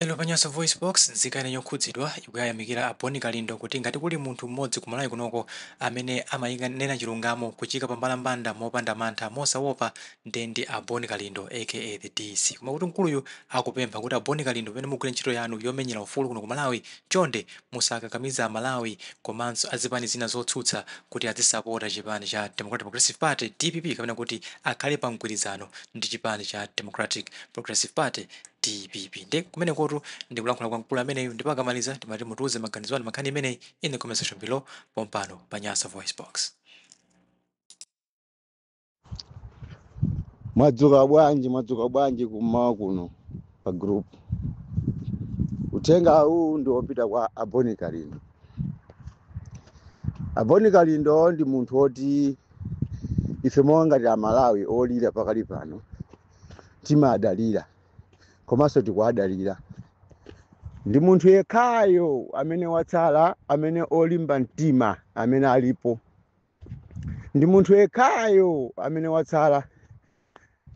Lero panyaso voice box nzikane yokhudzidwa ikuyayamikira Aboni Kalindo kuti ngati kuli munthu mmodzi kumalawi kunoko amene amayika chilungamo kuchika pambalambanda mopanda mantha mosaopa ndi Aboni Kalindo aka the DC. Koma kuti mkuluyu akupempha kuti Aboni Kalindo pamene mugwira ntchito yanu yomenyera ufulu kuno ku Malawi chonde musakakamiza Malawi komanso azipani zina zotsutsa kuti azisapota chipani cha Democratic Progressive Party DPP kapena kuti akhale pa mgwirizano ndi chipani cha Democratic Progressive Party DPP. Ndi kumene kotu ndikulankhula kwa mkulu ameneyu ndipakamaliza timati mutuze maganizo anu mankhani imeneyi in the comment section below pompano pa Nyasa voice box. Madzuka bwanji kummawa kuno pa group. Utenga huu ndio wopita kwa Aboni Kalindo. Aboni Kalindo ndi munthu woti ife monga ti Malawi olira pakali pano timadalira komanso tikuadalira. Ndi munthu yekhayo amene watsala amene olimba mtima amene alipo. Ndi munthu yekhayo amene watsala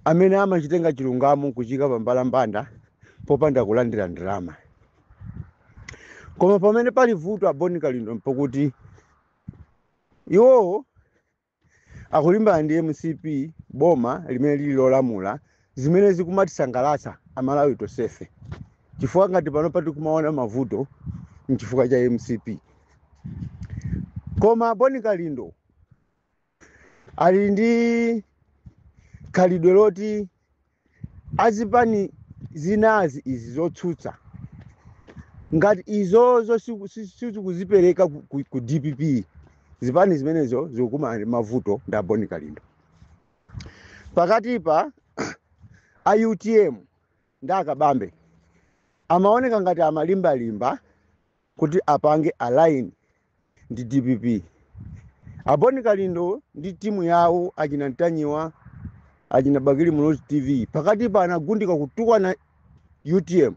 amene amachitenga chilungamo kuchika pambalambanda popanda kulandira ndalama. Koma pamene pali vuto Aboni Kalindo mpokuti iwo akulimbana ndi MCP boma limene lili lolamula zimene zikumatisangalatsa Amalawi tosefe. Chifukwa ngati pano pati kumaona mavuto mchifukwa cha MCP. Koma Aboni Kalindo ali ndi khalidwe loti azipani zinazi izi zotsutsa ngati izozo sizikuzipereka ku DPP zipani zimenezo zikukumana mavuto ndi Aboni Kalindo. Pakatipa a UTM ndi akabambe amaoneka ngati amalimbalimba kuti apange align ndi DPP. Aboni Kalindo ndi timu yawo achina Ntanyiwa achina Bakili Muloti TV pakatipa anagundika kutukwa na UTM.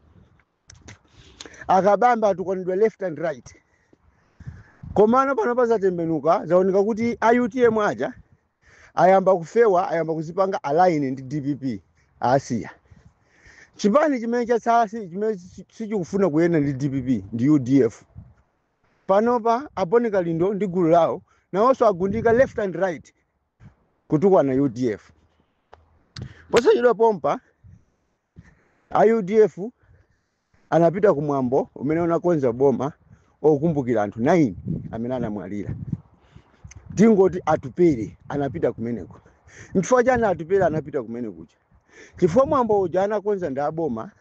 Akabamba atukonedwa left and right. Komano pano pazatembenuka zaoneka kuti a UTM aja ayamba kufewa ayamba kuzipanga align ndi DPP asiya. Chipani chimene chatsala chimene sichikufuna kuyenda ndi DPP ndi UDF. Panopa Aboni Kalindo ndi gulu lawo nawonso agundika left and right kutukwa na UDF. Posachedwa pompa a UDF anapita kumwambo umene unakonza boma okumbukira anthu 9 amene anamwalira. Tingoti atupere anapita kumeneko. Chifukwa chani atupere anapita kumeneko? Chifukwa mwambo uja anakonza ndi aboma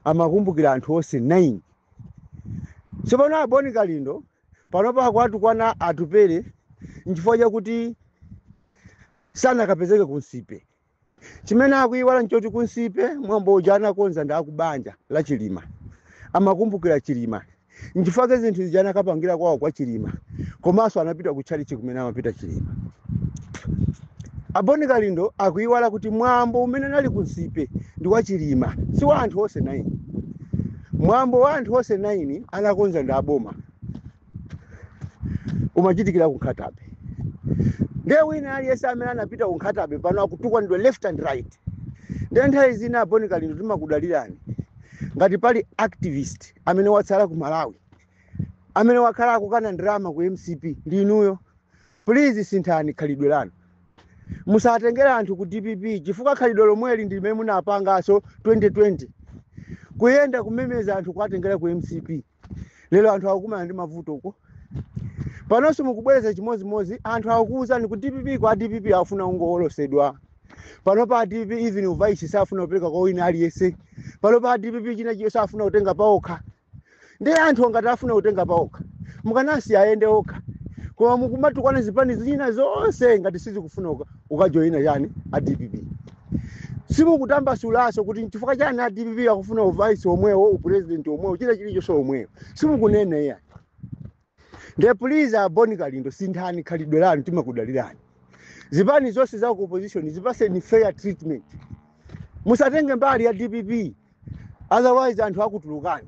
amakumbukira anthu onse 9. Tsopano Aboni Kalindo panopa akuatukwana atupere nchifukwa chakuti sanakapezeke kunsipe. Chimene akuiwala nchoti kunsipe mwambo uja anakonza ndi akubanja la Chilima. Amakumbukira Chilima. Nchifukwa zinthu zijana kapangira kwawo kwa Chilima. Komanso anapita kuchalichi kumene amapita Chilima. Aboni Kalindo akuiwala kuti mwambo umene nali kunsipe ndi wa Chilima si wa anthu onse 9. Mwambo wa anthu onse 9 anakonza ndi aboma umachitikira kunkhatabe. Ndiye wina aliyense amene anapita kunkhatabe pano akutukwa ndi left and right. Ndiye nthawi zina Aboni Kalindo timakudalirani ngati pali activist amene watsala ku Malawi amene wakhala akukana drama ku MCP ndi inuyo. Please sinthani khalidwe lanu. Musatengera anthu ku DPP chifukwa khalidwe lomweli ndi limene munapangaso 2020 kuyenda kumemeza anthu kuatengera ku MCP. Lero anthu akukumana ndi mavuto uko. Panonso mukubwereza chimozimozi anthu akukuuzani ku DPP kwa DPP afuna ungolosedwa. Panopa DPP even uvaisi safuna kupereka kwa wina aliyese. Panopa DPP china chiyo safuna kutenga paokha. Ndi anthu ngati afuna kutenga paokha mukanasi aende okha. Koma mukumatukwana zipani zina zonse ngati sizikufuna ukajoyina chani a DPP. Simukutamba sulaso kuti chifukwa chani a DPP akufuna uvaisi omwewo upresident omwewo china chilichonse omwewo. Simukunena yani. Ndiye please Aboni Kalindo sinthani khalidwe lanu timakudalirani. Zipani zonse za opposition zipase ni fair treatment. Musatenge mbali ya DPP. Otherwise anthu akutulukani.